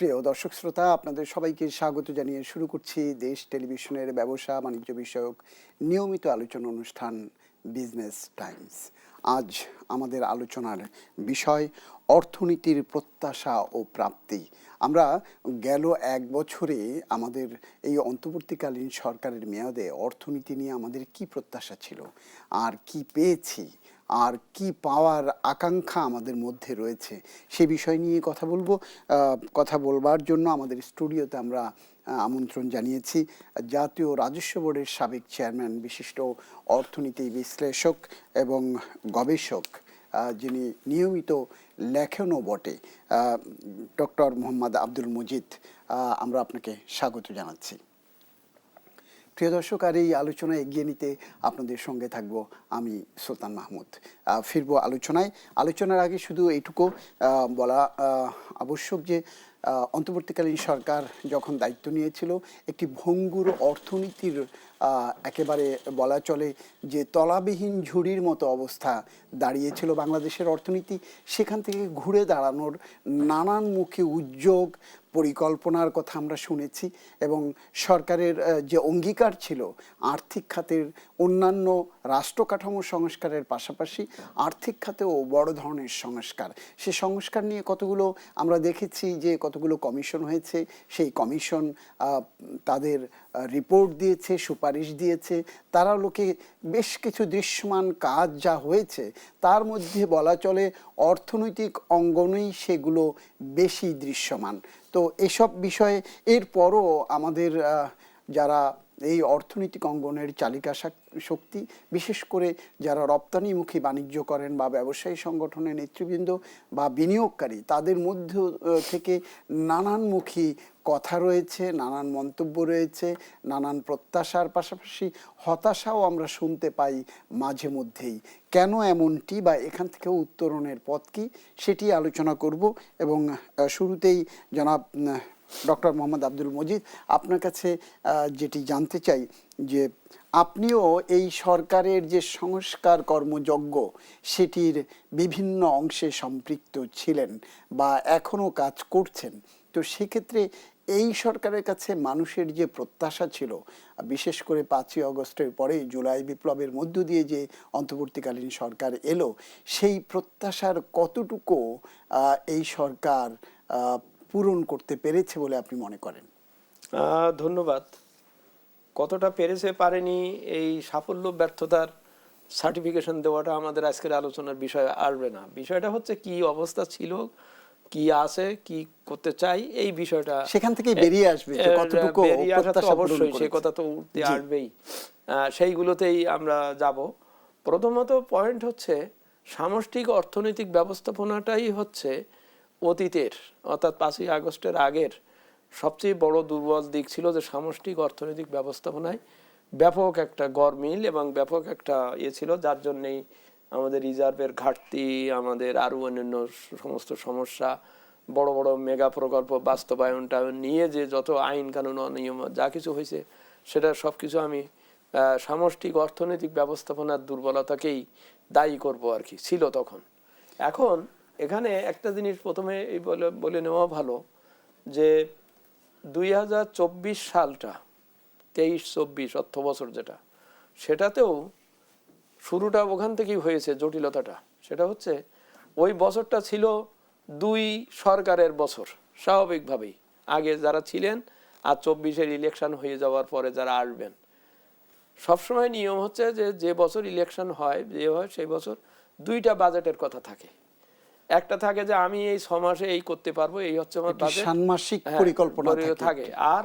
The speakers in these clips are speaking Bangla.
প্রিয় দর্শক শ্রোতা, আপনাদের সবাইকে স্বাগত জানিয়ে শুরু করছি দেশ টেলিভিশনের ব্যবসা বাণিজ্য বিষয়ক নিয়মিত আলোচনা অনুষ্ঠান বিজনেস টাইমস। আজ আমাদের আলোচনার বিষয় অর্থনীতির প্রত্যাশা ও প্রাপ্তি। আমরা গেল এক বছরে আমাদের এই অন্তর্বর্তীকালীন সরকারের মেয়াদে অর্থনীতি নিয়ে আমাদের কি প্রত্যাশা ছিল, আর কি পেয়েছি, আর কি পাওয়ার আকাঙ্ক্ষা আমাদের মধ্যে রয়েছে, সে বিষয় নিয়ে কথা বলবো। কথা বলবার জন্য আমাদের স্টুডিওতে আমরা আমন্ত্রণ জানিয়েছি জাতীয় রাজস্ব বোর্ডের সাবেক চেয়ারম্যান, বিশিষ্ট অর্থনীতি বিশ্লেষক এবং গবেষক, যিনি নিয়মিত লেখনও বটে, ডক্টর মোহাম্মদ আব্দুল মজিদ। আমরা আপনাকে স্বাগত জানাচ্ছি। প্রিয় দর্শক, আর এই আলোচনা এগিয়ে নিতে আপনাদের সঙ্গে থাকবো আমি সুলতান মাহমুদ। ফিরবো আলোচনার আগে শুধু এইটুকু বলা আবশ্যক যে অন্তর্বর্তীকালীন সরকার যখন দায়িত্ব নিয়েছিল, একটি ভঙ্গুর অর্থনীতির একেবারে বলা চলে যে তলাবিহীন ঝুড়ির মতো অবস্থা দাঁড়িয়েছিল বাংলাদেশের অর্থনীতি। সেখান থেকে ঘুরে দাঁড়ানোর নানানমুখী উদ্যোগ পরিকল্পনার কথা আমরা শুনেছি, এবং সরকারের যে অঙ্গীকার ছিল আর্থিক খাতের অন্যান্য রাষ্ট্র কাঠামো সংস্কারের পাশাপাশি আর্থিক খাতেও বড় ধরনের সংস্কার, সে সংস্কার নিয়ে কতগুলো আমরা দেখেছি যে কতগুলো কমিশন হয়েছে। সেই কমিশন তাদের রিপোর্ট দিয়েছে, সুপারিশ দিয়েছে। তারা লোকে বেশ কিছু দৃশ্যমান কাজ যা হয়েছে তার মধ্যে বলা চলে অর্থনৈতিক অঙ্গনেই সেগুলো বেশি দৃশ্যমান। তো এসব বিষয়ে এরপরও আমাদের যারা এই অর্থনৈতিক অঙ্গনের চালিকা শক্তি, বিশেষ করে যারা রপ্তানিমুখী বাণিজ্য করেন বা ব্যবসায়ী সংগঠনের নেতৃবৃন্দ বা বিনিয়োগকারী, তাদের মধ্য থেকে নানানমুখী কথা রয়েছে, নানান মন্তব্য রয়েছে, নানান প্রত্যাশার পাশাপাশি হতাশাও আমরা শুনতে পাই মাঝে মধ্যেই। কেন এমনটি বা এখান থেকে উত্তরণের পথ কী, সেটি আলোচনা করব। এবং শুরুতেই জনাব ডক্টর মোহাম্মদ আব্দুল মজিদ, আপনার কাছে যেটি জানতে চাই যে আপনিও এই সরকারের যে সংস্কার কর্মযজ্ঞ সেটির বিভিন্ন অংশে সম্পৃক্ত ছিলেন বা এখনও কাজ করছেন। তো সেক্ষেত্রে এই সরকারের কাছে মানুষের যে প্রত্যাশা ছিল, বিশেষ করে 5ই আগস্টের পরে জুলাই বিপ্লবের মধ্য দিয়ে যে অন্তর্বর্তীকালীন সরকার এলো, সেই প্রত্যাশার কতটুকু এই সরকার পূরণ করতে পেরেছে বলে আপনি মনে করেন? ধন্যবাদ। কতটা পেরেছে পারেনি এই সাফল্য ব্যর্থতার সার্টিফিকেশন দেওয়াটা আমাদের আজকের আলোচনার বিষয় আসবে না। বিষয়টা হচ্ছে কি অবস্থা ছিল, কি আছে, কি করতে চাই, এই বিষয়টা সেখান থেকে বেরিয়ে আসবে যে কতটুকু প্রত্যাশা অবশ্যই সে কথা তো উঠতে আসবেই। সেইগুলোতেই আমরা যাব। প্রথমত পয়েন্ট হচ্ছে সামষ্টিক অর্থনৈতিক ব্যবস্থাপনাটাই হচ্ছে অতীতের, অর্থাৎ 5ই আগস্টের আগের সবচেয়ে বড় দুর্বল দিক ছিল যে সামষ্টিক অর্থনৈতিক ব্যবস্থাপনায় ব্যাপক একটা গরমিল এবং ব্যাপক একটা ছিল, যার জন্যেই আমাদের রিজার্ভের ঘাটতি, আমাদের আরও অন্যান্য সমস্ত সমস্যা, বড় বড় মেগা প্রকল্প বাস্তবায়নটা নিয়ে যে যত আইন কানুন অনিয়ম যা কিছু হয়েছে, সেটা সব কিছু আমি সামষ্টিক অর্থনৈতিক ব্যবস্থাপনার দুর্বলতাকেই দায়ী করব আর কি, ছিল তখন। এখন এখানে একটা জিনিস প্রথমে বলে নেওয়া ভালো যে 2024 সালটা 23-24 অর্থ বছর যেটা, সেটাতেও শুরুটা ওখান থেকেই হয়েছে জটিলতাটা। সেটা হচ্ছে ওই বছরটা ছিল 2 সরকারের বছর স্বাভাবিকভাবেই, আগে যারা ছিলেন আর 24-এর ইলেকশন হয়ে যাওয়ার পরে যারা আসবেন। সবসময় নিয়ম হচ্ছে যে যে বছর ইলেকশন হয় সেই বছর 2টা বাজেটের কথা থাকে। একটা থাকে যে আমি এই 6 মাসে এই করতে পারবো, এই হচ্ছে আমার বাজেট, ষান্মাসিক পরিকল্পনা থাকে। আর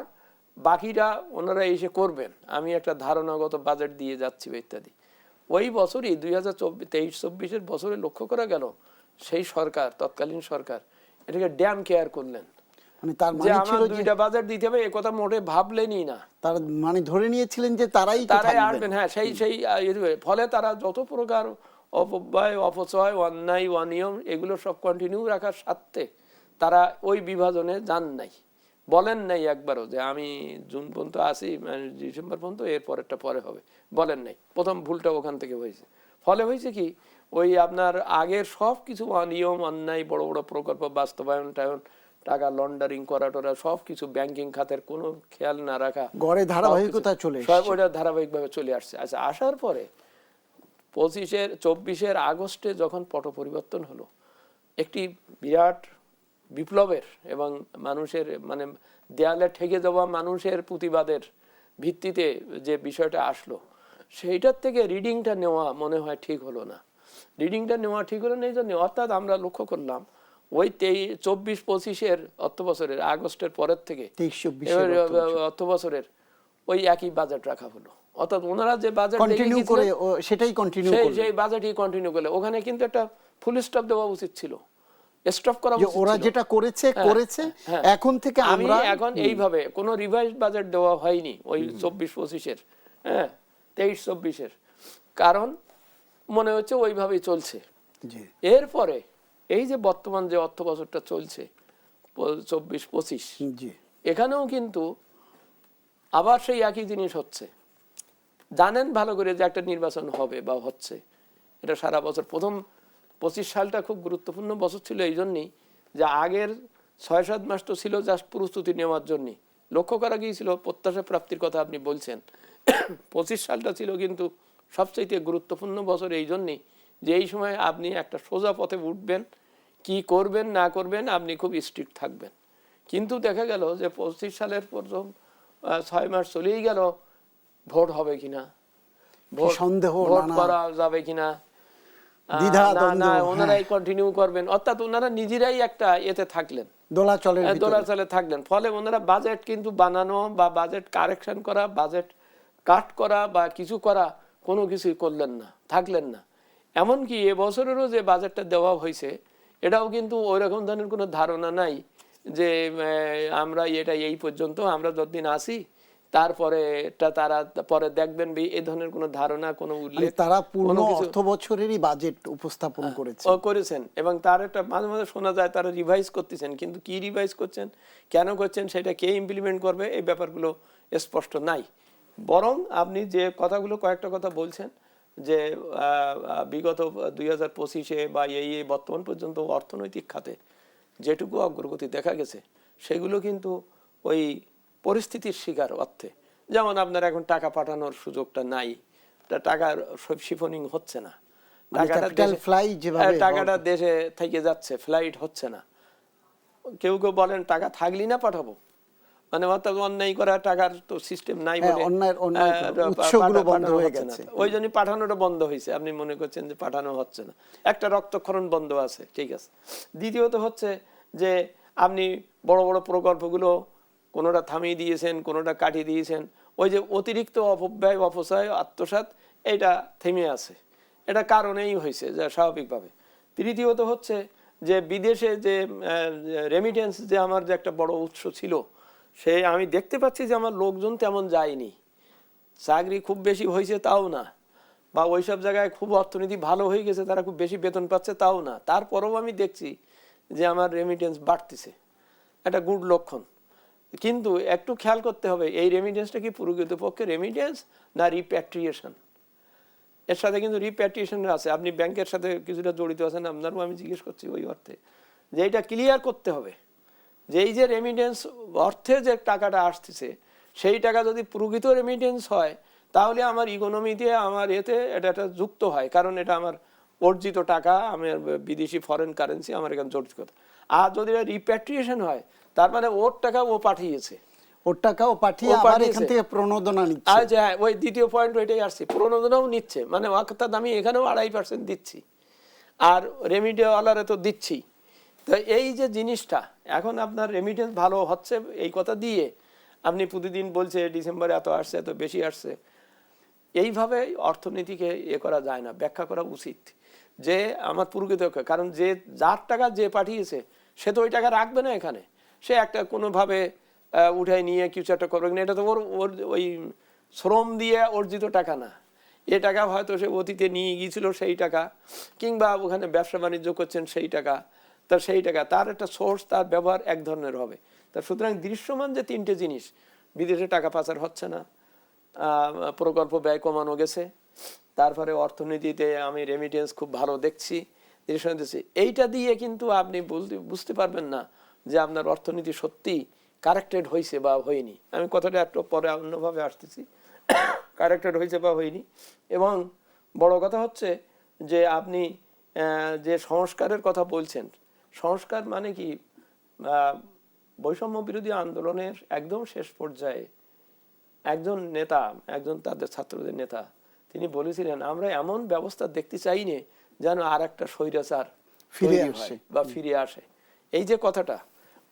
বাকিটা ওনারা এসে করবেন, আমি একটা ধারণাগত বাজেট দিয়ে যাচ্ছি ইত্যাদি। ওই বছরই 2023-24 বছরে লক্ষ্য করা গেল সেই সরকার, তৎকালীন সরকার এটাকে ড্যাম কেয়ার করলেন। যে আমার 2টা বাজেট দিতে হবে এ কথা মোটে ভাবলেনই না। তার মানে ধরে নিয়েছিলেন যে তারাই আসবেন। হ্যাঁ, সেই ফলে তারা যত প্রকার অপব্যয়, অপচয়, অন্যায়, অনিয়ম এগুলো সব কন্টিনিউ রাখার স্বার্থে তারা ওই বিভাজনে যান নাই, বলেন নাই একবারও যে আমি জুন পর্যন্ত আসি, ডিসেম্বর পর্যন্ত, এর পরেরটা পরে হবে, বলেন নাই। প্রথম ভুলটা ওখান থেকে হয়েছে। ফলে হয়েছে কি, ওই আপনার আগের সব কিছু অনিয়ম, অন্যায়, বড় বড় প্রকল্প বাস্তবায়ন টাকা লন্ডারিং করা টোরা সবকিছু, ব্যাংকিং খাতের কোনো খেয়াল না রাখা, গড়ে ধারাবাহিকতা চলে সব ওইটা ধারাবাহিকভাবে চলে আসছে। আচ্ছা, আসার পরে 24 আগস্টে যখন পট পরিবর্তন হলো, একটি বিরাট বিপ্লবের এবং মানুষের মানে দেয়ালে ঠেকে যাওয়া মানুষের প্রতিবাদের ভিত্তিতে যে বিষয়টা আসলো, সেইটার থেকে রিডিংটা নেওয়া মনে হয় ঠিক হলো না। রিডিংটা নেওয়া ঠিক হলো না এই জন্য, অর্থাৎ আমরা লক্ষ্য করলাম ওই 24-25 অর্থ বছরের আগস্টের পরের থেকে 23-24 অর্থ বছরের ওই একই বাজেট রাখা হলো। অর্থাৎ ওনারা যে বাজেট কন্টিনিউ করে সেটাই কন্টিনিউ করবে, সেই বাজেটই কন্টিনিউ করলে ওখানে কিন্তু একটা ফুল স্টপ দেওয়া উচিত ছিল, স্টপ করা উচিত ছিল। ওরা যেটা করেছে এখন থেকে আমরা এখন এইভাবে কোনো রিভাইজ বাজেট দেওয়া হয়নি ওই 24-25 হ্যাঁ 23-24 কারণ মনে হচ্ছে ওইভাবেই চলছে। এরপরে এই যে বর্তমান যে অর্থ বছরটা চলছে 24-25 এখানেও কিন্তু আবার সেই একই জিনিস হচ্ছে। জানেন ভালো করে যে একটা নির্বাচন হবে বা হচ্ছে, এটা সারা বছর। প্রথম 25 সালটা খুব গুরুত্বপূর্ণ বছর ছিল এই জন্যই যে আগের 6-7 মাস তো ছিল জাস্ট প্রস্তুতি নেওয়ার জন্যই, লক্ষ্য করা গিয়েছিল প্রত্যাশা প্রাপ্তির কথা আপনি বলছেন। 25 সালটা ছিল কিন্তু সবচাইতে গুরুত্বপূর্ণ বছর এই জন্যই যে এই সময় আপনি একটা সোজা পথে উঠবেন, কি করবেন না করবেন আপনি খুব স্ট্রিক্ট থাকবেন। কিন্তু দেখা গেল যে 25 সালের প্রথম 6 মাস চলেই গেল, ভোট হবে কিনা, ভোট করা যাবে কিনা, না ওনারাই কন্টিনিউ করবেন, অর্থাৎ ওনারা নিজেরাই একটা এতে থাকলেন, দোলাচলে থাকলেন। ফলে ওনারা বাজেট কিন্তু বানানো বা বাজেট কারেকশন করা, বাজেট কাট করা বা কিছু করা কোনো কিছুই করলেন না, থাকলেন না। এমনকি এবছরেরও যে বাজেটটা দেওয়া হয়েছে এটাও কিন্তু ওই রকম ধরনের কোনো ধারণা নাই যে আমরা এটা এই পর্যন্ত আমরা যতদিন আসি তারপরে তারা পরে দেখবেন, এই ধরনের কোনো ধারণা কোনো উল্লেখ, তারা পূর্ণ অর্থ বছরেরই বাজেট উপস্থাপন করেছেন এবং তার একটা মাঝে মাঝে শোনা যায় তারা রিভাইজ করতেছেন, কিন্তু কি রিভাইজ করছেন, কেন করছেন, সেটা কে ইমপ্লিমেন্ট করবে এই ব্যাপারগুলো স্পষ্ট নাই। বরং আপনি যে কথাগুলো কয়েকটা কথা বলছেন যে বিগত 2025 বা এই বর্তমান পর্যন্ত অর্থনৈতিক খাতে যেটুকু অগ্রগতি দেখা গেছে সেগুলো কিন্তু ওই পরিস্থিতির শিকার অর্থে, যেমন আপনার এখন টাকা পাঠানোর সুযোগটা নাই, টাকার শিফনিং হচ্ছে না, টাকাটা দেশে থেকে যাচ্ছে, ফ্লাইট হচ্ছে না। কেউ কেউ বলেন টাকা থাকলেই না পাঠাবো, মানে অর্থাৎ অন্যায় করা টাকার তো সিস্টেম নাই বলে ওই জন্য পাঠানোটা বন্ধ হয়েছে। আপনি মনে করছেন যে পাঠানো হচ্ছে না, একটা রক্তক্ষরণ বন্ধ আছে, ঠিক আছে। দ্বিতীয়ত হচ্ছে যে আপনি বড় বড় প্রকল্পগুলো কোনোটা থামিয়ে দিয়েছেন, কোনোটা কাটিয়ে দিয়েছেন, ওই যে অতিরিক্ত অপব্যয় অপচয় আত্মসাৎ এটা থেমে আছে, এটা কারণেই হয়েছে যা স্বাভাবিকভাবে। তৃতীয়ত হচ্ছে যে বিদেশে যে রেমিটেন্স যে আমার যে একটা বড় উৎস ছিল, সে আমি দেখতে পাচ্ছি যে আমার লোকজন তেমন যায়নি, চাকরি খুব বেশি হয়েছে তাও না, বা ওইসব জায়গায় খুব অর্থনীতি ভালো হয়ে গেছে তারা খুব বেশি বেতন পাচ্ছে তাও না, তারপরেও আমি দেখছি যে আমার রেমিটেন্স বাড়তেছে, একটা গুড লক্ষণ। কিন্তু একটু খেয়াল করতে হবে এই রেমিটেন্সটা কি প্রকৃতপক্ষে রেমিটেন্স না রিপ্যাট্রিয়েশন। এর সাথে কিন্তু রিপ্যাট্রিয়েশন আছে, আপনি ব্যাংকের সাথে কিছুটা জড়িত আছেন, আপনারও আমি জিজ্ঞেস করছি ওই অর্থে যে এটা ক্লিয়ার করতে হবে যে এই যে রেমিটেন্স অর্থে যে টাকাটা আসতেছে সেই টাকা যদি প্রকৃত রেমিটেন্স হয় তাহলে আমার ইকোনমিতে আমার এতে এটা যুক্ত হয়, কারণ এটা আমার অর্জিত টাকা, আমার বিদেশি ফরেন কারেন্সি আমার এখানে জড়িত কথা। আর যদি রিপ্যাট্রিয়েশন হয় তার মানে ওর টাকা ও পাঠিয়েছে, ওর টাকাও পাঠিয়ে আবার এখান থেকে প্রণোদনা নিচ্ছে। আর হ্যাঁ ওই দ্বিতীয় পয়েন্ট ওইটাই আসছে, প্রণোদনাও নিচ্ছে, মানে অর্থাৎ আমি এখানেও 2.5% দিচ্ছি আর রেমিটেওয়ালারে তো দিচ্ছি। তো এই যে জিনিসটা এখন আপনার রেমিটেন্স ভালো হচ্ছে এই কথা দিয়ে আপনি প্রতিদিন বলছে ডিসেম্বরে এত আসছে এত বেশি আসছে, এইভাবে অর্থনীতিকে করা যায় না, ব্যাখ্যা করা উচিত যে আমার প্রকৃত, কারণ যে যার টাকা যে পাঠিয়েছে সে তো ওই টাকা রাখবে না এখানে, সে একটা কোনোভাবে উঠায় নিয়ে কিছু একটা করবে না, এটা তো ওর ওই শ্রম দিয়ে অর্জিত টাকা না, এ টাকা হয়তো সে অতীতে নিয়ে গিয়েছিল সেই টাকা, কিংবা ওখানে ব্যবসা বাণিজ্য করছেন সেই টাকা, তা সেই টাকা তার একটা সোর্স, তার ব্যবহার এক ধরনের হবে। তা সুতরাং দৃশ্যমান যে তিনটে জিনিস, বিদেশে টাকা পাচার হচ্ছে না, প্রকল্প ব্যয় কমানো গেছে, তারপরে অর্থনীতিতে আমি রেমিটেন্স খুব ভালো দেখছি, এইটা দিয়ে কিন্তু আপনি বুঝতে পারবেন না যে আপনার অর্থনীতি সত্যি কারেক্টেড হয়েছে বা হয়নি। আমি কথাটা একটু পরে অন্যভাবে আসতেছি, কারেক্টেড হয়েছে বা হয়নি। এবং বড় কথা হচ্ছে যে আপনি যে সংস্কারের কথা বলছেন, সংস্কার মানে কি, বৈষম্য বিরোধী আন্দোলনের একদম শেষ পর্যায়ে একজন নেতা, একজন তাদের ছাত্রদের নেতা, তিনি বলেছিলেন আমরা এমন ব্যবস্থা দেখতে চাই না যেন আর একটা স্বৈরাচার ফিরে আসে বা ফিরে আসে। এই যে কথাটা,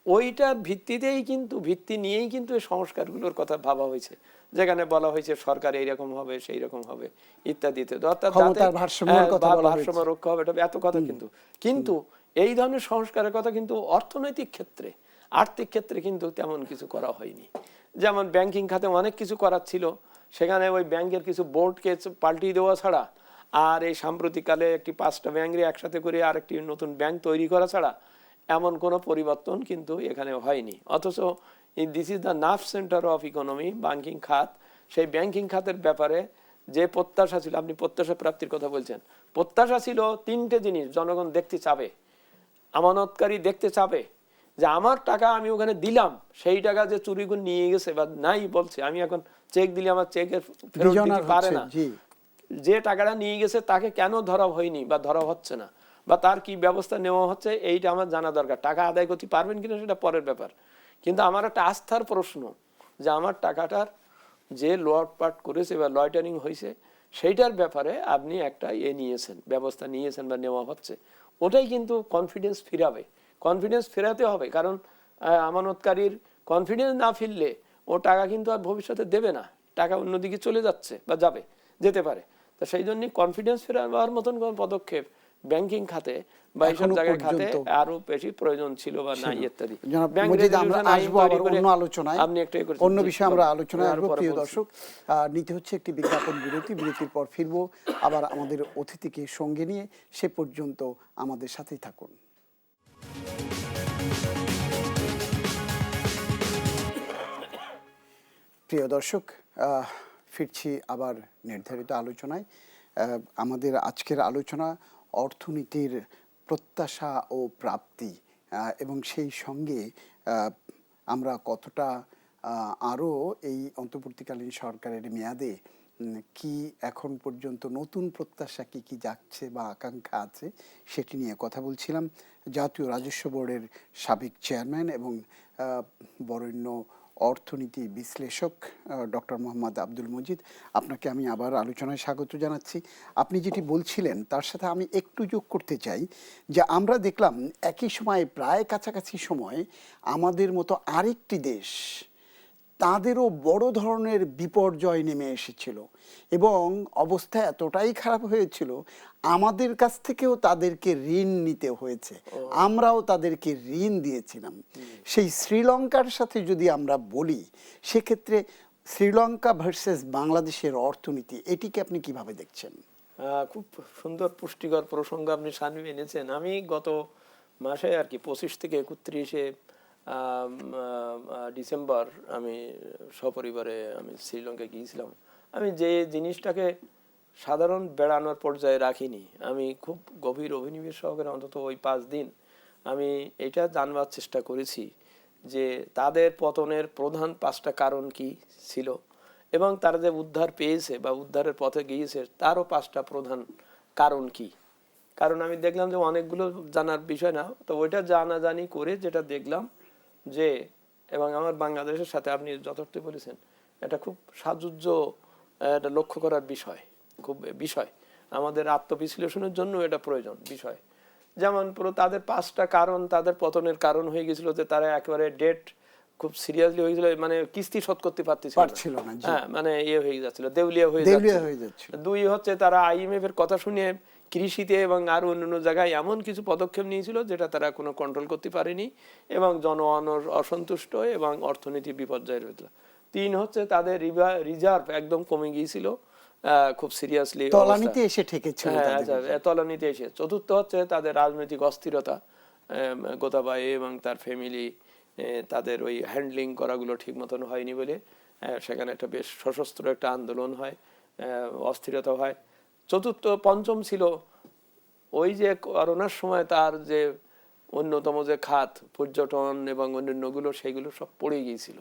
ওইটার ভিত্তিতেই কিন্তু, ভিত্তি নিয়েই কিন্তু এই সংস্কারগুলোর কথা ভাবা হয়েছে, যেখানে বলা হয়েছে সরকার এইরকম হবে, সেই রকম হবে ইত্যাদি ইত্যাদি, অর্থাৎ ভারসাম্য রক্ষা হবে, এত কথা। কিন্তু এই ধরনের সংস্কারের কথা কিন্তু অর্থনৈতিক ক্ষেত্রে, আর্থিক ক্ষেত্রে কিন্তু তেমন কিছু করা হয়নি। যেমন ব্যাংকিং খাতে অনেক কিছু করার ছিল, সেখানে ওই ব্যাংকের কিছু বোর্ডকে পাল্টিয়ে দেওয়া ছাড়া, আর এই সাম্প্রতিককালে একটি 5টা ব্যাংকে একসাথে করে আরেকটি নতুন ব্যাংক তৈরি করা ছাড়া এমন কোনো পরিবর্তন কিন্তু এখানে হয়নি। অথচ this is the nerve centre of economy, banking খাত। সেই ব্যাংকিং খাতের ব্যাপারে যে প্রত্যাশা ছিল, আপনি প্রত্যাশা প্রাপ্তির কথা বলছেন, প্রত্যাশা ছিল 3টে জিনিস জনগণ দেখতে চাবে, আমানতকারী দেখতে চাবে যে আমার টাকা আমি ওখানে দিলাম, সেই টাকা যে চুরি করে নিয়ে গেছে বা নাই বলছে, আমি এখন চেক দিলে আমার চেকের ফেরত দিতে পারে না, যে টাকাটা নিয়ে গেছে তাকে কেন ধরা হয়নি বা ধরা হচ্ছে না, বা তার কি ব্যবস্থা নেওয়া হচ্ছে, এইটা আমার জানা দরকার। টাকা আদায় করতে পারবেন কিনা সেটা পরের ব্যাপার, কিন্তু আমার একটা আস্থার প্রশ্ন যে আমার টাকাটার যে লুটপাট করেছে বা লয়টারিং হয়েছে সেইটার ব্যাপারে আপনি একটা নিয়েছেন, ব্যবস্থা নিয়েছেন বা নেওয়া হচ্ছে, ওটাই কিন্তু কনফিডেন্স ফিরাবে। কনফিডেন্স ফেরাতে হবে, কারণ আমানতকারীর কনফিডেন্স না ফিরলে ও টাকা কিন্তু আর ভবিষ্যতে দেবে না, টাকা অন্যদিকে চলে যাচ্ছে বা যেতে পারে। তো সেই জন্য কনফিডেন্স ফেরাবার মতন কোন পদক্ষেপ ব্যাংকিং খাতে বা এইসব জায়গায় খাতে আরো বেশি প্রয়োজন ছিল বা নাই ইত্যাদি। অন্য বিষয়ে আমরা আলোচনায় আসবো। প্রিয় দর্শক, নিতে হচ্ছে একটি বিজ্ঞাপন বিরতি, বিরতির পর ফিরবো আবার আমাদের অতিথিকে সঙ্গে নিয়ে। সে পর্যন্ত আমাদের সাথেই থাকুন। প্রিয় দর্শক, ফিরছি আবার নির্ধারিত আলোচনায়। আমাদের আজকের আলোচনা অর্থনীতির প্রত্যাশা ও প্রাপ্তি, এবং সেই সঙ্গে আমরা কতটা আরও এই অন্তর্বর্তীকালীন সরকারের মেয়াদে কি এখন পর্যন্ত নতুন প্রত্যাশা কি কি যাচ্ছে বা আকাঙ্ক্ষা আছে সেটি নিয়ে কথা বলছিলাম জাতীয় রাজস্ব বোর্ডের সাবেক চেয়ারম্যান এবং বরেণ্য অর্থনীতি বিশ্লেষক ডক্টর মোহাম্মদ আব্দুল মজিদ। আপনাকে আমি আবার আলোচনায় স্বাগত জানাচ্ছি। আপনি যেটি বলছিলেন তার সাথে আমি একটু যোগ করতে চাই যে আমরা দেখলাম একই সময়ে, প্রায় কাছাকাছি সময়, আমাদের মতো আরেকটি দেশ, তাদেরও বড় ধরনের বিপর্যয় নেমে এসেছিল এবং অবস্থা এতটাই খারাপ হয়েছিল আমাদের কাছ থেকেও তাদেরকে ঋণ নিতে হয়েছে, আমরাও তাদেরকে ঋণ দিয়েছিলাম। সেই শ্রীলঙ্কার সাথে যদি আমরা বলি, সেক্ষেত্রে শ্রীলঙ্কা ভার্সেস বাংলাদেশের অর্থনীতি, এটিকে আপনি কিভাবে দেখছেন? খুব সুন্দর পুষ্টিকর প্রসঙ্গ আপনি সামনে এনেছেন। আমি গত মাসে আর কি 25 থেকে 31 ডিসেম্বর আমি সপরিবারে আমি শ্রীলঙ্কায় গিয়েছিলাম। আমি যে জিনিসটাকে সাধারণ বেড়ানোর পর্যায়ে রাখিনি, আমি খুব গভীর অভিনিবেশ সহকারে অন্তত ওই 5 দিন আমি এটা জানবার চেষ্টা করেছি যে তাদের পতনের প্রধান 5টা কারণ কি ছিল এবং তারা যে উদ্ধার পেয়েছে বা উদ্ধারের পথে গিয়েছে তারও 5টা প্রধান কারণ কি। কারণ আমি দেখলাম যে অনেকগুলো জানার বিষয় না, তো ওইটা জানাজানি করে যেটা দেখলাম যে, এবং আমার বাংলাদেশের সাথে আপনি যথার্থ বলেছেন, এটা খুব সাজুজ্য, এটা লক্ষ্য করার বিষয়, খুব বিষয় আমাদের আত্মবিশ্লেষণের জন্য এটা প্রয়োজন বিষয়। যেমন পুরো তাদের 5টা কারণ, তাদের পতনের কারণ হয়ে গেছিল যে তারা একেবারে ডেট খুব সিরিয়াসলি হয়ে গেছিল, মানে কিস্তি শোধ করতে পারছিল না, হ্যাঁ, মানে হয়ে যাচ্ছিল, দেউলিয়া হয়ে যাচ্ছিল। 2 হচ্ছে তারা IMF এর কথা শুনে কৃষিতে এবং আরো অন্যান্য জায়গায় এমন কিছু পদক্ষেপ নিয়েছিল যেটা তারা কোনো কন্ট্রোল করতে পারেনি এবং জনগণ অসন্তুষ্ট এবং অর্থনীতি বিপর্যয় রয়েছিল। 3 হচ্ছে তাদের রিজার্ভ একদম কমে গিয়েছিল, খুব সিরিয়াসলি তলানিতে এসে ঠেকেছিল, তলানিতে এসে। 4 হচ্ছে তাদের রাজনৈতিক অস্থিরতা, গোতাবাই এবং তার ফ্যামিলি, তাদের ওই হ্যান্ডলিং করাগুলো ঠিক মতন হয়নি বলে সেখানে একটা বেশ সশস্ত্র একটা আন্দোলন হয়, অস্থিরতা হয়। 5ম ছিল ওই যে করোনার সময় তার যে অন্যতম যে খাত পর্যটন এবং অন্যান্যগুলো সেগুলো সব পড়ে গিয়েছিল।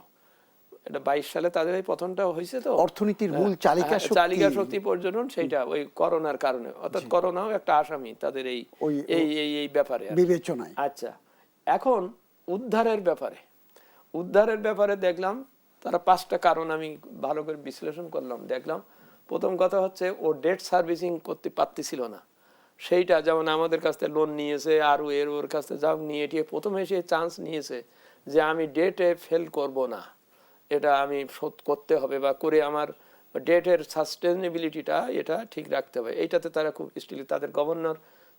এটা 22 সালে তাদের এই পতনটা হয়েছে। তো অর্থনীতির মূল চালিকা চালিকা শক্তি পর্যটন সেইটা ওই করোনার কারণে, অর্থাৎ করোনাও একটা আসামি তাদের এই এই ব্যাপারে বিবেচনায়। আচ্ছা, এখন উদ্ধারের ব্যাপারে দেখলাম তারা 5টা কারণ আমি ভালো করে বিশ্লেষণ করলাম, দেখলাম প্রথম কথা হচ্ছে ও ডেট সার্ভিসিং করতে পারতেছিল না। সেইটা যেমন আমাদের কাছ থেকে লোন নিয়েছে আর ওর কাছ থেকে যাও নিয়ে এটিয়ে প্রথমে সে চান্স নিয়েছে যে আমি ডেটে ফেল করব না, এটা আমি শোধ করতে হবে বা করে আমার ডেটের সাস্টেনেবিলিটিটা এটা ঠিক রাখতে হবে। এইটাতে তারা খুব স্টিল, তাদের গভর্নর,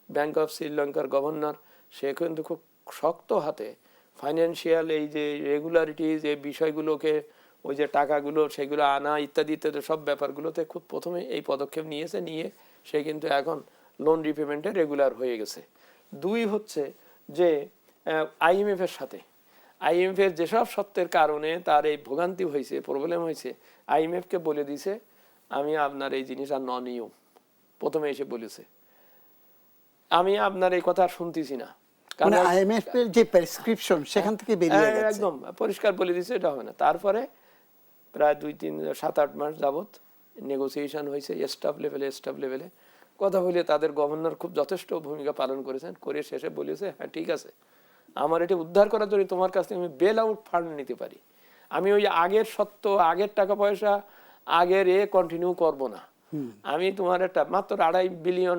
ব্যাংক অফ শ্রীলঙ্কার গভর্নর, সে কিন্তু খুব শক্ত হাতে ফাইন্যান্সিয়াল এই যে রেগুলারিটিজ এই বিষয়গুলোকে, ওই যে টাকাগুলো সেগুলো আনা ইত্যাদি ইত্যাদি সব ব্যাপারগুলোতে খুব প্রথমে এই পদক্ষেপ নিয়েছে, নিয়ে সে কিন্তু এখন লোন রিপেমেন্টে রেগুলার হয়ে গেছে। 2 হচ্ছে যে IMF এর সাথে IMF এর যেসব সত্যের কারণে তার এই ভোগান্তি হয়েছে, প্রবলেম হয়েছে, IMF কে বলে দিছে আমি আপনার এই জিনিস আর ননিয়ম, প্রথমে এসে বলেছে আমি আপনার এই কথা শুনতেছি না, মানে IMF এর যে প্রেসক্রিপশন সেখান থেকে বেরিয়ে গেছে, একদম পরিষ্কার বলে দিছে এটা হবে না। তারপরে প্রায় 7-8 মাস যাবত নেগোসিয়েশন হয়েছে স্টাফ লেভেলে কথা বলে তাদের গভর্নর খুব যথেষ্ট ভূমিকা পালন করেছেন, করে শেষে বলেছে হ্যাঁ ঠিক আছে, আমার এটা উদ্ধার করার জন্য তোমার কাছ থেকে আমি বেল আউট ফান্ড নিতে পারি, আমি ওই আগের সত্য আগের টাকা পয়সা আগের কন্টিনিউ করব না, আমি তোমার একটা মাত্র $2.5 বিলিয়ন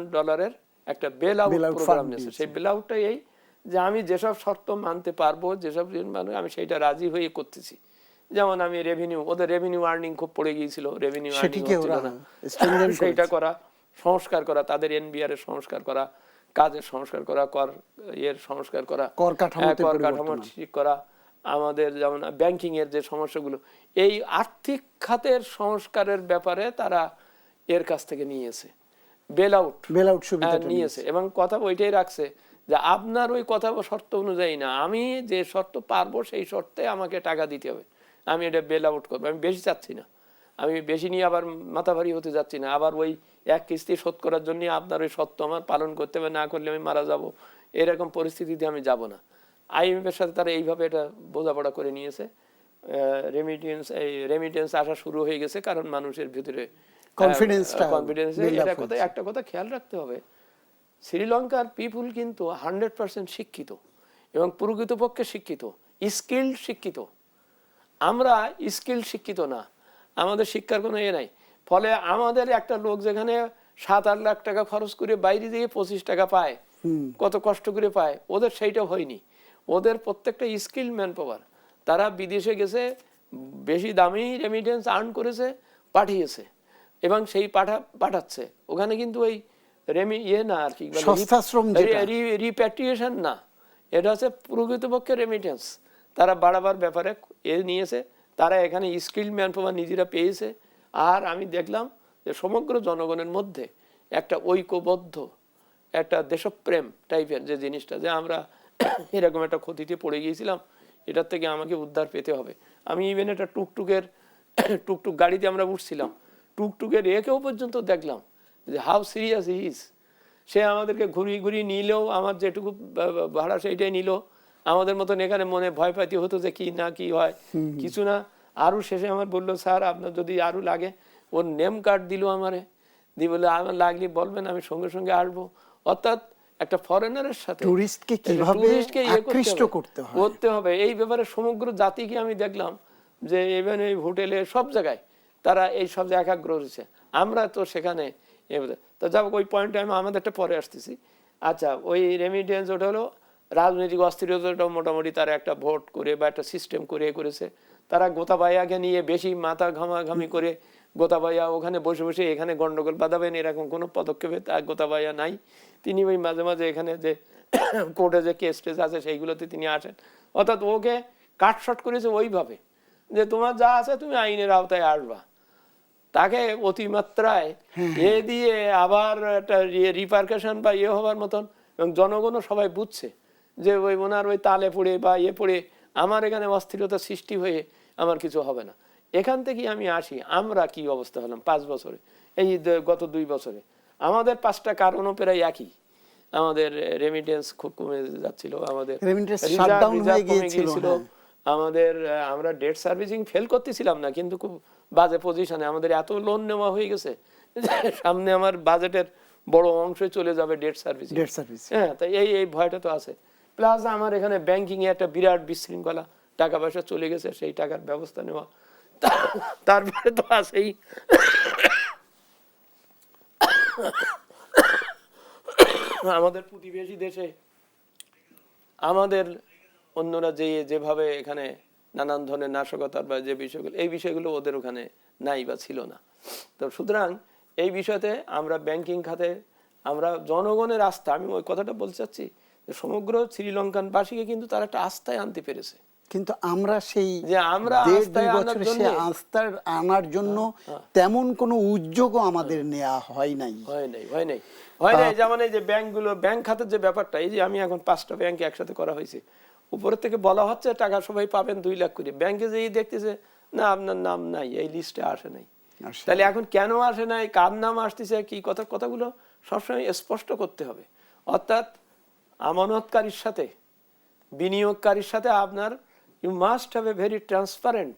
একটা বেল আউট প্রোগ্রাম নিয়েছে। সেই বেল আউটটা এই যে আমি যেসব শর্ত মানতে পারবো, যেসব আমি সেইটা রাজি হয়ে করতেছি। যেমন আমি ওদের রেভিনিউ আর্নিং খুব পড়ে গিয়েছিল, রেভিনিউ আর্নিং হচ্ছিল না, সেইটা করা, সংস্কার করা, তাদের NBR এর সংস্কার করা, কাজের সংস্কার করা, সংস্কার করা, কর কাঠামো ঠিক করা, আমাদের যেমন ব্যাংকিং এর যে সমস্যাগুলো, এই আর্থিক খাতের সংস্কারের ব্যাপারে তারা এর কাছ থেকে নিয়েছে বেল আউট সুবিধাটা নিয়েছে, এবং কথা ওইটাই রাখছে যে আপনার ওই কথা শর্ত অনুযায়ী না, আমি যে শর্ত পারবো সেই শর্তে আমাকে টাকা দিতে হবে, আমি এটা বেল আউট করবো, আমি বেশি চাচ্ছি না, আমি বেশি নিয়ে আবার মাথা ভারী হতে যাচ্ছি না, আবার ওই এক কিস্তি শোধ করার জন্য আপনার ওই শর্ত আমার পালন করতে হবে, না করলে আমি মারা যাব, এরকম পরিস্থিতিতে আমি যাব না। IMF এর সাথে তারা এইভাবে এটা বোঝাপড়া করে নিয়েছে। রেমিটেন্স আসা শুরু হয়ে গেছে, কারণ মানুষের ভিতরে কনফিডেন্স। একটা কথা খেয়াল রাখতে হবে, শ্রীলঙ্কার পিপুল কিন্তু 100% শিক্ষিত এবং প্রকৃতপক্ষে শিক্ষিত, স্কিল্ড শিক্ষিত। আমরা স্কিল্ড শিক্ষিত না, আমাদের শিক্ষার কোনো নাই। ফলে আমাদের একটা লোক যেখানে 7-8 লাখ টাকা খরচ করে বাইরে দিয়ে 25 টাকা পায়, কত কষ্ট করে পায়, ওদের সেইটা হয়নি। ওদের প্রত্যেকটা স্কিল ম্যান পাওয়ার, তারা বিদেশে গেছে, বেশি দামি রেমিটেন্স আর্ন করেছে, পাঠিয়েছে এবং সেই পাঠাচ্ছে ওখানে, কিন্তু ওই না আর কি রিপ্যাট্রিয়েশন না, এটা হচ্ছে প্রকৃতপক্ষে রেমিটেন্স। তারা বাড়াবার ব্যাপারে নিয়েছে, তারা এখানে স্কিল ম্যান পাওয়ার নিজেরা পেয়েছে। আর আমি দেখলাম যে সমগ্র জনগণের মধ্যে একটা ঐক্যবদ্ধ একটা দেশপ্রেম টাইপের যে জিনিসটা, যে আমরা এরকম একটা ক্ষতিতে পড়ে গিয়েছিলাম, এটার থেকে আমাকে উদ্ধার পেতে হবে। আমি ইভেন একটা টুকটুক গাড়িতে আমরা উঠছিলাম, টুকটুকের একেও পর্যন্ত দেখলাম যে হাউ সিরিয়াস ইজ, সে আমাদেরকে ঘুরিয়ে নিলেও আমার যেটুকু ভাড়া সেইটাই নিল, আমাদের মতন এখানে মনে ভয় পাইতে হতো যে কি না কি হয় কিছু না। আরও শেষে আমার বললো স্যার আপনার যদি আরও লাগে, ওর নেম কার্ড দিল আমারে, দিয়ে বললো আমার লাগলে বলবেন, আমি সঙ্গে সঙ্গে আসবো। অর্থাৎ একটা ফরেনারের সাথে টুরিস্টকে কিভাবে আকৃষ্ট করতে হবে এই ব্যাপারে সমগ্র জাতিকে আমি দেখলাম যে ইভেন এই হোটেলে সব জায়গায় তারা এই সব একাগ্র রয়েছে। আমরা তো সেখানে তো যাব, ওই পয়েন্টে আমি আমাদেরটা পরে আসতেছি। আচ্ছা, ওই রেমিটেন্স ওটা হলো রাজনৈতিক অস্থিরতাটাও মোটামুটি তারা একটা ভোট করে বা একটা সিস্টেম করেছে। তারা গোতাবাইয়াকে নিয়ে বেশি মাথা ঘামাঘামি করে, গোতাবাইয়া ওখানে বসে বসে এখানে গন্ডগোল বাঁধাবেন এরকম কোনো পদক্ষেপে তার গোতাবাইয়া নাই। তিনি ওই মাঝে মাঝে এখানে যে কোর্টে যে কেস টেস আছে সেইগুলোতে তিনি আসেন। অর্থাৎ ওকে কাটশট করেছে ওইভাবে যে তোমার যা আছে তুমি আইনের আওতায় আসবা। তাকে অতিমাত্রায় দিয়ে আবার একটা রিপারকেশন বা হবার মতন, এবং জনগণও সবাই বুঝছে যে ওই ওনার ওই তালে পড়ে বা পড়ে আমার এখানে অস্থিরতা সৃষ্টি হয়ে আমার কিছু হবে না। এখান থেকে আমি আসি, আমরা কি অবস্থা হলাম 5 বছরে, এই গত 2 বছরে আমাদের 5টা কারণও প্রায় একই, আমাদের রেমিটেন্স খুব কমে যাচ্ছিল, আমাদের Remittance রিজার্ভ shutdown হয়ে কমে গিয়েছিল, গিয়েছিল, হ্যাঁ। আমাদের আমরা ডেট সার্ভিসিং ফেল করতেছিলাম না, কিন্তু খুব বাজে পজিশনে আমাদের এত লোন নেওয়া হয়ে গেছে যে সামনে আমার বাজেটের বড় অংশ চলে যাবে ডেট সার্ভিসিং। ডেট সার্ভিস, হ্যাঁ, তাই এই ভয়টা তো আছে। প্লাস আমার এখানে ব্যাংকিং এ একটা বিরাট বিশৃঙ্খলা, টাকা পয়সা চলে গেছে, সেই টাকার ব্যবস্থা নেওয়া। তারপরে তো আছেই আমাদের প্রতিবেশী দেশে আমাদের অন্যরা যেভাবে এখানে নানান ধরনের নাশকতার বা যে বিষয়গুলো, এই বিষয়গুলো ওদের ওখানে নাই বা ছিল না। তো সুতরাং এই বিষয়তে আমরা ব্যাংকিং খাতে আমরা জনগণের আস্থা, আমি ওই কথাটা বলতে চাচ্ছি যে সমগ্র শ্রীলঙ্কানবাসীকে কিন্তু তারা একটা আস্থায় আনতে পেরেছে। কিন্তু আমরা সেই যে আমরা দেড় দুই আস্থায় আনার বছরে জন্য সেই আস্থার আনার জন্য তেমন কোনো উদ্যোগও আমাদের নেওয়া হয় নাই। হয় নাই। যেমন এই যে ব্যাংকগুলো, ব্যাংক খাতের যে ব্যাপারটা, এই যে আমি এখন 5টা ব্যাংক একসাথে করা হয়েছে, উপরের থেকে বলা হচ্ছে টাকা সবাই পাবেন 2 লাখ করে, ব্যাংকে যেই দেখতেছে না আপনার নাম নাই, এই লিস্টে আসে নাই। তাহলে এখন কেন আসে নাই, কার নাম আসতেছে, কি কথাগুলো সবসময় স্পষ্ট করতে হবে। অর্থাৎ আমানতকারীর সাথে, বিনিয়োগকারীর সাথে আপনার you must have a very transparent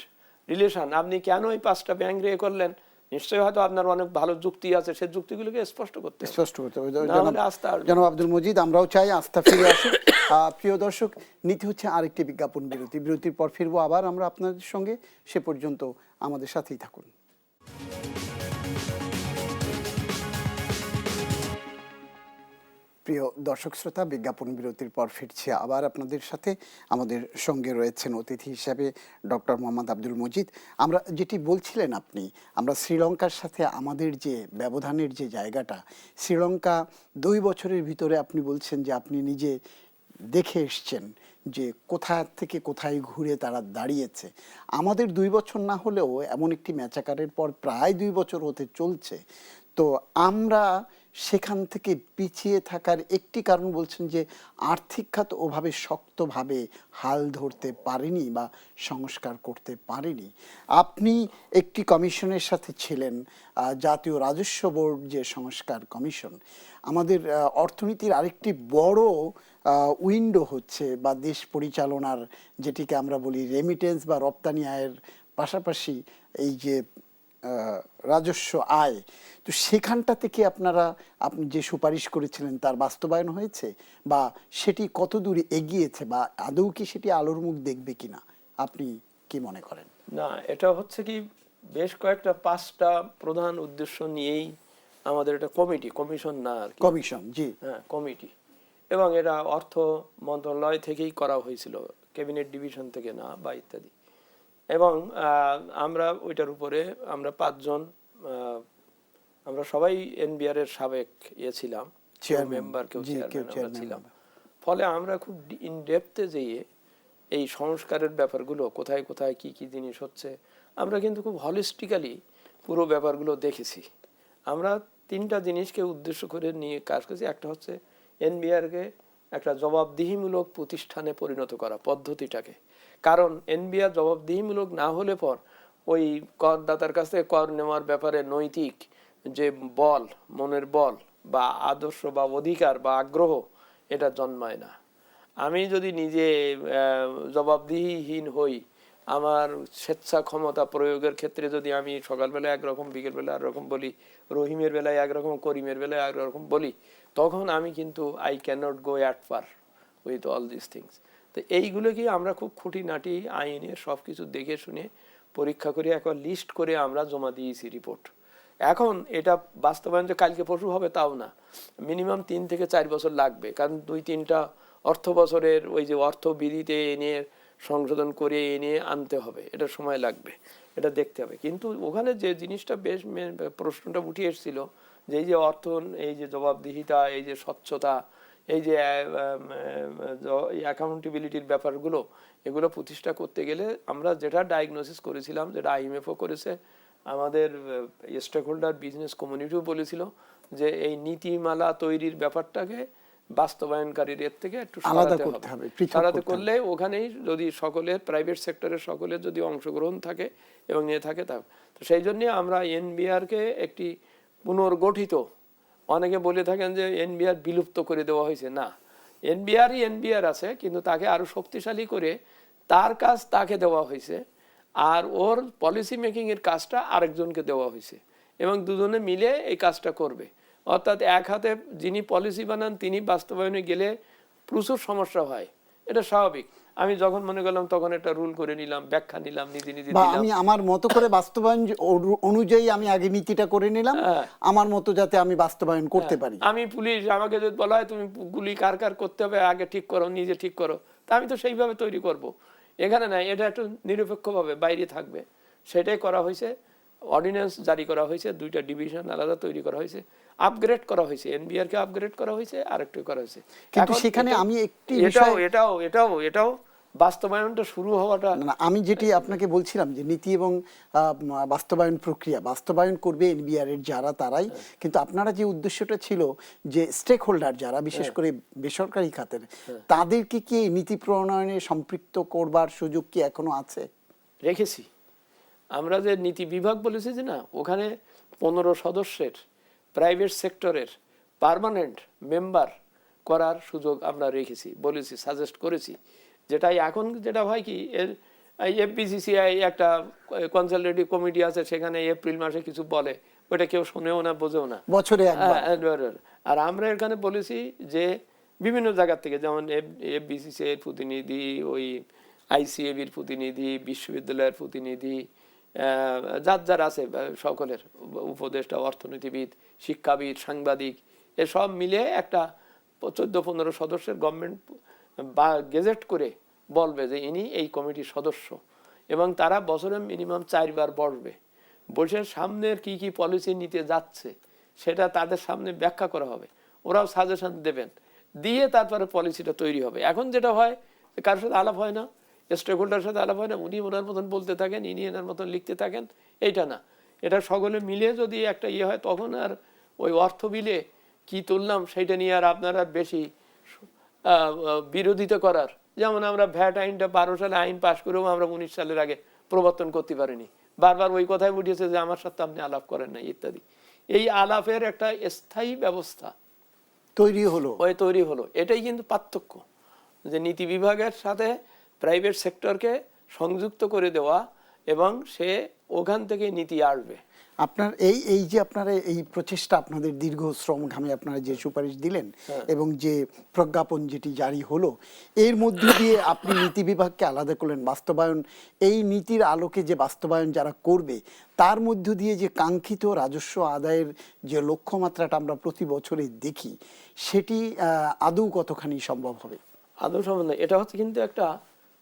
relation. আপনি কেন এই 5টা ব্যাংক রে করলেন, নিশ্চয়ই হয়তো আপনার অনেক ভালো যুক্তি আছে, সেই যুক্তিগুলোকে স্পষ্ট করতে হবে। জনাব আব্দুল মজিদ, আমরাও চাই আস্থা ফিরে আসুক। প্রিয় দর্শক, নীতি হচ্ছে আরেকটি বিজ্ঞাপন বিরতি। বিরতির পর ফিরবো আবার আমরা আপনাদের সঙ্গে। সে পর্যন্ত আমাদের সাথেই থাকুন। প্রিয় দর্শক শ্রোতা, বিজ্ঞাপন বিরতির পর ফিরছি আবার আপনাদের সাথে। আমাদের সঙ্গে রয়েছেন অতিথি হিসাবে ডক্টর মোহাম্মদ আব্দুল মজিদ। আমরা যেটি বলছিলেন আপনি, আমরা শ্রীলঙ্কার সাথে আমাদের যে ব্যবধানের যে জায়গাটা, শ্রীলঙ্কা 2 বছরের ভিতরে আপনি বলছেন যে আপনি নিজে দেখে এসছেন যে কোথা থেকে কোথায় ঘুরে তারা দাঁড়িয়েছে। আমাদের 2 বছর না হলেও এমন একটি ম্যাচাকারের পর প্রায় 2 বছর হতে চলছে। তো আমরা সেখান থেকে পিছিয়ে থাকার একটি কারণ বলছেন যে আর্থিক খাত ওভাবে শক্তভাবে হাল ধরতে পারেনি বা সংস্কার করতে পারেনি। আপনি একটি কমিশনের সাথে ছিলেন, জাতীয় রাজস্ব বোর্ড যে সংস্কার কমিশন। আমাদের অর্থনীতির আরেকটি বড় উইন্ডো হচ্ছে বা দেশ পরিচালনার, যেটিকে আমরা বলি রেমিটেন্স বা রপ্তানি আয়ের পাশাপাশি এই যে রাজস্ব আয়। তো সেখানটা থেকে আপনি যে সুপারিশ করেছিলেন তার বাস্তবায়ন হয়েছে বা সেটি কত দূর এগিয়েছে বা আদৌ কি সেটি আলোর মুখ দেখবে কিনা, আপনি কি মনে করেন? না, এটা হচ্ছে কি, বেশ কয়েকটা 5টা প্রধান উদ্দেশ্য নিয়েই আমাদের এটা কমিশন না আর কি, কমিশন, জি হ্যাঁ কমিটি, এবং এটা অর্থ মন্ত্রণালয় থেকেই করা হয়েছিল, ক্যাবিনেট ডিভিশন থেকে না বা ইত্যাদি। এবং আমরা ওইটার উপরে আমরা 5 জন, আমরা সবাই এনবিআর এর সাবেক ছিলাম, মেম্বার, কেউ চেয়ারম্যান ছিলাম। ফলে আমরা খুব ইন ডেপথে যেয়ে এই সংস্কারের ব্যাপারগুলো কোথায় কোথায় কি কি জিনিস হচ্ছে, আমরা কিন্তু খুব হলিস্টিক্যালি পুরো ব্যাপারগুলো দেখেছি। আমরা 3টা জিনিসকে উদ্দেশ্য করে নিয়ে কাজ করছি। একটা হচ্ছে এনবিআরকে একটা জবাবদিহিমূলক প্রতিষ্ঠানে পরিণত করা পদ্ধতিটাকে। কারণ এনবিআর জবাবদিহিমূলক না হলে পর ওই করদাতার কাছ থেকে কর নেওয়ার ব্যাপারে নৈতিক যে বল, মনের বল বা আদর্শ বা অধিকার বা আগ্রহ, এটা জন্মায় না। আমি যদি নিজে জবাবদিহিহীন হই, আমার স্বেচ্ছা ক্ষমতা প্রয়োগের ক্ষেত্রে যদি আমি সকালবেলা একরকম, বিকেলবেলা একরকম বলি, রহিমের বেলায় একরকম, করিমের বেলায় একরকম বলি, তখন আমি কিন্তু I can't go at far with all this things. তো এইগুলো কি আমরা খুব খুঁটিনাটি আইনের সব কিছু দেখে শুনে পরীক্ষা করে একবার লিস্ট করে আমরা জমা দিয়েছি রিপোর্ট। এখন এটা বাস্তবায়ন যে কালকে পরশু হবে তাও না, মিনিমাম 3 থেকে 4 বছর লাগবে। কারণ 2-3টা অর্থ বছরের ওই যে অর্থবিধিতে এনে সংশোধন করে এনে আনতে হবে, এটা সময় লাগবে, এটা দেখতে হবে। কিন্তু ওখানে যে জিনিসটা বেশ প্রশ্নটা উঠে এসেছিল যে এই যে অর্থ, এই যে জবাবদিহিতা, এই যে স্বচ্ছতা, এই যে অ্যাকাউন্টেবিলিটির ব্যাপারগুলো, এগুলো প্রতিষ্ঠা করতে গেলে আমরা যেটা ডায়াগনোসিস করেছিলাম, যেটা আইএমএফও করেছে, আমাদের স্টেক হোল্ডার বিজনেস কমিউনিটিও বলেছিল যে এই নীতিমালা তৈরির ব্যাপারটাকে বাস্তবায়নকারীর এর থেকে একটু আলাদা করতে হবে, আলাদা করলে ওখানেই যদি সকলের, প্রাইভেট সেক্টরের সকলের যদি অংশগ্রহণ থাকে এবং নিয়ে থাকে, তা তো সেই জন্য আমরা এনবিআর কে একটি পুনর্গঠিত অনেকে বলে থাকেন যে এনবিআর বিলুপ্ত করে দেওয়া হয়েছে, না, এনবিআর আছে, কিন্তু তাকে আরো শক্তিশালী করে তার কাজ তাকে দেওয়া হয়েছে, আর ওর পলিসি মেকিং এর কাজটা আরেকজনকে দেওয়া হয়েছে, এবং দুজনে মিলে এই কাজটা করবে। অর্থাৎ এক হাতে যিনি পলিসি বানান তিনি বাস্তবায়নে গেলে প্রচুর সমস্যা হয়, এটা স্বাভাবিক। আমি যখন মনে করলাম তখন একটা রুল করে নিলাম, ব্যাখ্যা নিলাম, নিজে নিজে বা দিলাম, আমি আমার মতো করে বাস্তবায়ন অনুযায়ী আমি আগে নীতিটা করে নিলাম, আমার মতো যাতে আমি বাস্তবায়ন করতে পারি। আমি পুলিশ, আমাকে যদি বলা হয় তুমি গুলি কার কার করতে হবে আগে ঠিক করো, নিজে ঠিক করো, তা আমি তো সেইভাবে তৈরি করব। এখানে নাই, এটা একটু নিরপেক্ষভাবে বাইরে থাকবে, সেটাই করা হয়েছে। অর্ডিন্যান্স জারি করা হয়েছে, 2টা ডিভিশন আলাদা তৈরি করা হয়েছে, আপগ্রেড করা হয়েছে, এনবিআর কে আপগ্রেড করা হয়েছে, আরেকটু করা হয়েছে। কিন্তু সেখানে আমি একটি এটাও বাস্তবায়নটা শুরু হওয়াটা, না, আমি যেটি আপনাকে বলছিলাম যে নীতি এবং বাস্তবায়ন প্রক্রিয়া বাস্তবায়ন করবে এনবিআর এর যারা, তারাই। কিন্তু আপনারা যে উদ্দেশ্যটা ছিল যে স্টেক হোল্ডার যারা, বিশেষ করে বেসরকারি খাতের, তাদেরকে কি এই নীতি প্রণয়নে সম্পৃক্ত করবার সুযোগ কি এখনো আছে? রেখেছি। আমরা যে নীতি বিভাগ বলেছি যে না, ওখানে 15 সদস্যের প্রাইভেট সেক্টরের পার্মানেন্ট মেম্বার করার সুযোগ আমরা রেখেছি, বলেছি, সাজেস্ট করেছি। যেটাই এখন যেটা হয় কি, এফবিসিসিআই একটা কনসালটেটিভ কমিটি আছে, সেখানে এপ্রিল মাসে কিছু বলে, ওটা কেউ শোনেও না, বোঝেও না, বছরে একবার। আর আমরা এখানে বলেছি যে বিভিন্ন জায়গা থেকে, যেমন এফবিসিসিআই এর প্রতিনিধি, ওই আইসিএবির প্রতিনিধি, বিশ্ববিদ্যালয়ের প্রতিনিধি, যার আছে সকলের, উপদেষ্টা, অর্থনীতিবিদ, শিক্ষাবিদ, সাংবাদিক, এসব মিলে একটা 14-15 সদস্যের গভর্নমেন্ট বা গেজেট করে বলবে যে ইনি এই কমিটির সদস্য, এবং তারা বছরে মিনিমাম 4 বার বসবে, বসে সামনের কি কি পলিসি নিতে যাচ্ছে সেটা তাদের সামনে ব্যাখ্যা করা হবে, ওরাও সাজেশন দেবেন, দিয়ে তারপরে পলিসিটা তৈরি হবে। এখন যেটা হয়, কারোর সাথে আলাপ হয় না, স্টেক হোল্ডারের সাথে আলাপ হয় না, উনি ওনার মতন বলতে থাকেন, ইনি এনার মতন লিখতে থাকেন, এইটা না। এটা সকলে মিলে যদি একটা ইয়ে হয়, তখন আর ওই অর্থ বিলে কি তুললাম সেইটা নিয়ে আর আপনার আর বেশি বিরোধিতা করার, যেমন আমরা ভ্যাট আইনটা 12 সালে আইন পাশ করেও আমরা 19 সালের আগে প্রবর্তন করতে পারিনি, বারবার ওই কথাই উঠেছে যে আমার সাথে আপনি আলাপ করেন না ইত্যাদি। এই আলাপের একটা স্থায়ী ব্যবস্থা তৈরি হলো। এটাই কিন্তু পার্থক্য, যে নীতি বিভাগের সাথে প্রাইভেট সেক্টরকে সংযুক্ত করে দেওয়া, এবং সে ওখান থেকে নীতি আসবে। আপনার এই যে আপনারা এই প্রচেষ্টা, আপনাদের দীর্ঘ শ্রম ঘামে আপনারা যে সুপারিশ দিলেন এবং যে প্রজ্ঞাপন যেটি জারি হলো, এর মধ্য দিয়ে আপনি নীতি বিভাগকে আলাদা করলেন, বাস্তবায়ন, এই নীতির আলোকে যে বাস্তবায়ন যারা করবে, তার মধ্য দিয়ে যে কাঙ্ক্ষিত রাজস্ব আদায়ের যে লক্ষ্যমাত্রাটা আমরা প্রতি বছরই দেখি, সেটি আদৌ কতখানি সম্ভব হবে? আদৌ সম্ভব নয়, এটা হচ্ছে কিন্তু একটা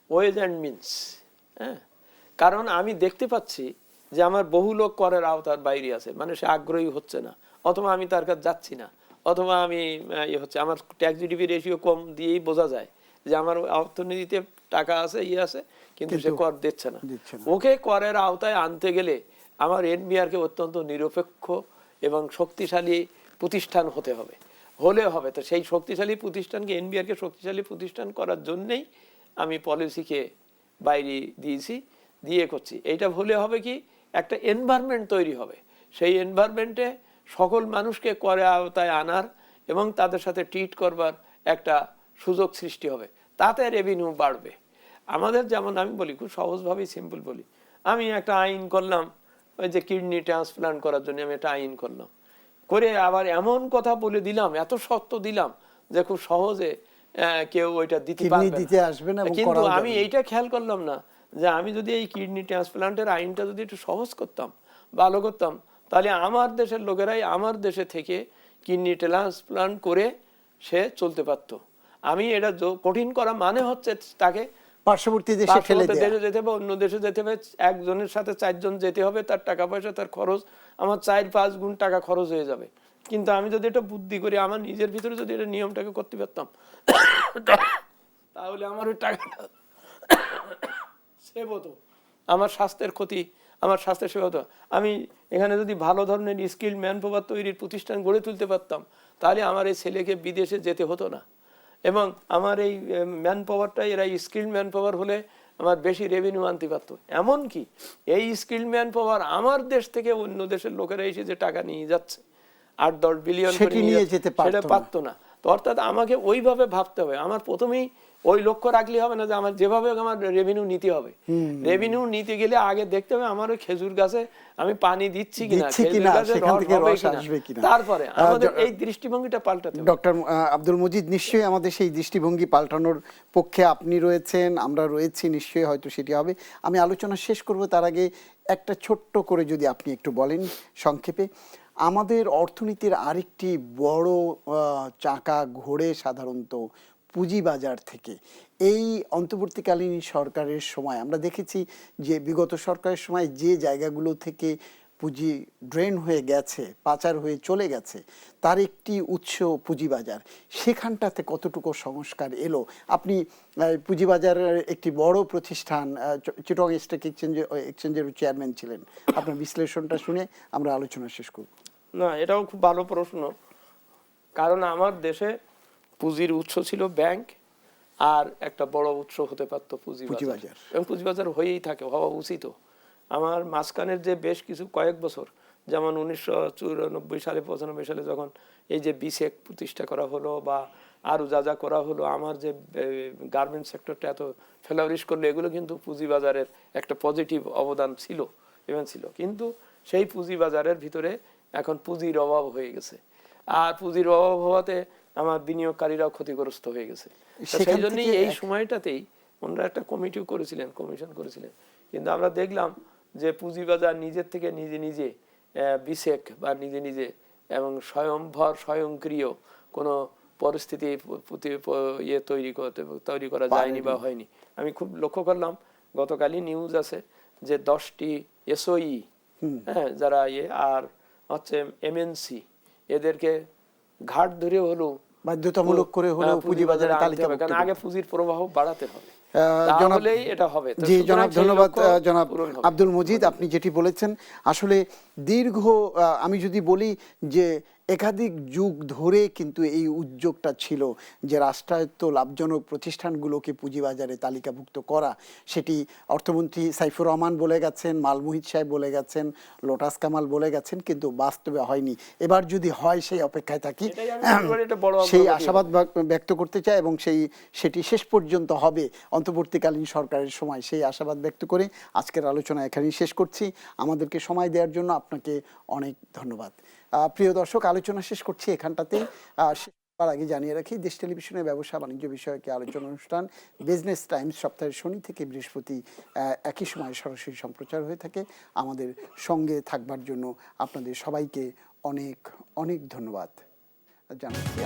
ওয়েজ অ্যান্ড মিনস। হ্যাঁ, কারণ আমি দেখতে পাচ্ছি যে আমার বহু লোক করের আওতার বাইরে আছে, মানে সে আগ্রহী হচ্ছে না, অথবা আমি তার কাছে যাচ্ছি না, অথবা আমি হচ্ছে আমার ট্যাক্স জিডিপি রেশিও কম দিয়েই বোঝা যায় যে আমার অর্থনীতিতে টাকা আছে, আছে, কিন্তু সে কর দিচ্ছে না। ওকে করের আওতায় আনতে গেলে আমার এনবিআরকে অত্যন্ত নিরপেক্ষ এবং শক্তিশালী প্রতিষ্ঠান হতে হবে, তো সেই শক্তিশালী প্রতিষ্ঠানকে, এনবিআরকে শক্তিশালী প্রতিষ্ঠান করার জন্যই আমি পলিসিকে বাইরে দিয়ে করছি। এইটা হলে হবে কি, একটা এনভায়রনমেন্ট তৈরি হবে, সেই এনভায়রনমেন্টে সকল মানুষকে করে আওতায় আনার এবং তাদের সাথে ট্রিট করবার একটা সুযোগ সৃষ্টি হবে, তাতে রেভিনিউ বাড়বে। আমাদের যেমন, আমি বলি খুব সহজভাবেই, সিম্পল বলি, আমি একটা আইন করলাম, ওই যে কিডনি ট্রান্সপ্লান্ট করার জন্য আমি একটা আইন করলাম, করে আবার এমন কথা বলে দিলাম, এত শর্ত দিলাম যে খুব সহজে কেউ ওইটা দিতে আসবে না। কিন্তু আমি এইটা খেয়াল করলাম না যে আমি যদি এই কিডনি ট্রান্সপ্লান্টের আইনটা যদি একটু সহজ করতাম, ভালো করতাম, তাহলে আমার দেশের লোকেরাই আমার দেশে থেকে কিডনি ট্রান্সপ্লান্ট করে সে চলতে পারতো। আমি এটা কঠিন করা মানে হচ্ছে তাকে পার্শ্ববর্তী দেশে যেতে হবে, অন্য দেশে যেতে হবে, একজনের সাথে 4 জন যেতে হবে, তার টাকা পয়সা, তার খরচ আমার 4-5 গুণ টাকা খরচ হয়ে যাবে। কিন্তু আমি যদি এটা বুদ্ধি করি, আমার নিজের ভিতরে যদি এটা নিয়মটাকে করতে পারতাম, তাহলে আমার ওই টাকাটা সেভ হতো, আমার স্বাস্থ্যের ক্ষতি, আমার স্বাস্থ্যের সেবা হতো। আমি এখানে যদি ভালো ধরনের স্কিল ম্যান পাওয়ার তৈরির প্রতিষ্ঠান গড়ে তুলতে পারতাম, তাহলে আমার এই ছেলেকে বিদেশে যেতে হতো না, এবং আমার এই ম্যান পাওয়ারটা, এরা স্কিল ম্যান পাওয়ার হলে আমার বেশি রেভিনিউ আনতে পারতো। এমনকি এই স্কিল ম্যান পাওয়ার আমার দেশ থেকে অন্য দেশের লোকেরা এসে যে টাকা নিয়ে যাচ্ছে, 8-10 বিলিয়ন করে সেটি নিয়ে যেতে সেটা পারতো না। তো অর্থাৎ আমাকে ওইভাবে ভাবতে হবে। আমার প্রথমেই ওই লক্ষ্য রাখলে হবে না যে আমার যেভাবে আমার রেভিনিউ নিতে হবে। রেভিনিউ নিতে গেলে আগে দেখতে হবে আমার ওই খেজুর গাছে আমি পানি দিচ্ছি কিনা, খেজুর গাছে রস আসবে কিনা, তারপরে আমাদের এই দৃষ্টিভঙ্গিটা পাল্টাতে হবে। ডক্টর আব্দুল মজিদ, নিশ্চয়ই আমাদের সেই দৃষ্টিভঙ্গি পাল্টানোর পক্ষে আপনি রয়েছেন, আমরা রয়েছি, নিশ্চয়ই হয়তো সেটি হবে। আমি আলোচনা শেষ করব, তার আগে একটা ছোট্ট করে যদি আপনি একটু বলেন সংক্ষেপে, আমাদের অর্থনীতির আরেকটি বড় চাকা ঘোরে সাধারণত পুঁজিবাজার থেকে। এই অন্তর্বর্তীকালীন সরকারের সময় আমরা দেখেছি যে বিগত সরকারের সময় যে জায়গাগুলো থেকে পুঁজি ড্রেন হয়ে গেছে, পাচার হয়ে চলে গেছে, তার একটি উৎস পুঁজিবাজার। সেখানটাতে কতটুকু সংস্কার এলো? আপনি পুঁজিবাজারের একটি বড় প্রতিষ্ঠান চিটং স্টক এক্সচেঞ্জের চেয়ারম্যান ছিলেন, আপনার বিশ্লেষণটা শুনে আমরা আলোচনা শেষ করব। না, এটাও খুব ভালো প্রশ্ন। কারণ আমার দেশে পুঁজির উৎস ছিল ব্যাংক, আর একটা বড় উৎস হতে পারতো পুঁজিবাজার, এবং পুঁজিবাজার হয়েই থাকে, হওয়া উচিত। আমার মাঝখানের যে বেশ কিছু কয়েক বছর, যেমন 1994 সালে 95 সালে যখন এই যে বিসেক প্রতিষ্ঠা করা হলো বা আরো যা যা করা হলো, আমার যে গার্মেন্ট সেক্টরটা এত ফ্লারিশ করলো, এগুলো কিন্তু পুঁজিবাজারের একটা পজিটিভ অবদান ছিল, কিন্তু সেই পুঁজিবাজারের ভিতরে এখন পুঁজির অভাব হয়ে গেছে। আর পুঁজির অভাব হওয়াতে আমার বিনিয়োগকারীরাও ক্ষতিগ্রস্ত হয়ে গেছে। সেই জন্যই এই সময়টাতেই ওনারা একটা কমিশন করেছিলেন, কিন্তু আমরা দেখলাম যে পুঁজিবাজার নিজের থেকে নিজে বিসেক বা নিজে এবং স্বয়ংক্রিয় কোনো পরিস্থিতি তৈরি করা যায়নি বা হয়নি। আমি খুব লক্ষ্য করলাম, গতকালই নিউজ আছে যে 10টি এসওই, যারা আর হচ্ছে এমএনসি, এদেরকে ঘাট ধরে হলো বাধ্যতামূলক করে হলো পুঁজিবাজারে তালিকাভুক্ত, কারণ আগে পুঁজির প্রবাহ বাড়াতে হবে, তাহলেই এটা হবে। জি জনাব, ধন্যবাদ জনাব আব্দুল মজিদ। আপনি যেটি বলেছেন আসলে দীর্ঘ, আমি যদি বলি যে একাধিক যুগ ধরে কিন্তু এই উদ্যোগটা ছিল যে রাষ্ট্রায়ত্ত লাভজনক প্রতিষ্ঠানগুলোকে পুঁজিবাজারে তালিকাভুক্ত করা। সেটি অর্থমন্ত্রী সাইফুর রহমান বলে গেছেন, মালমুহিত সাহেব বলে গেছেন, লোটাস কামাল বলে গেছেন, কিন্তু বাস্তবে হয়নি। এবার যদি হয় সেই অপেক্ষায় থাকি, সেই আশাবাদ ব্যক্ত করতে চাই, এবং সেটি শেষ পর্যন্ত হবে অন্তর্বর্তীকালীন সরকারের সময়, সেই আশাবাদ ব্যক্ত করে আজকের আলোচনা এখানেই শেষ করছি। আমাদেরকে সময় দেওয়ার জন্য আপনাকে অনেক ধন্যবাদ। প্রিয় দর্শক, আলোচনা শেষ করছি এখানটাতেই। তার আগে জানিয়ে রাখি, দেশ টেলিভিশনের ব্যবসা বাণিজ্য বিষয়ক আলোচনা অনুষ্ঠান বিজনেস টাইমস সপ্তাহের শনি থেকে বৃহস্পতি একই সময় সরাসরি সম্প্রচার হয়ে থাকে। আমাদের সঙ্গে থাকবার জন্য আপনাদের সবাইকে অনেক অনেক ধন্যবাদ জানাচ্ছি।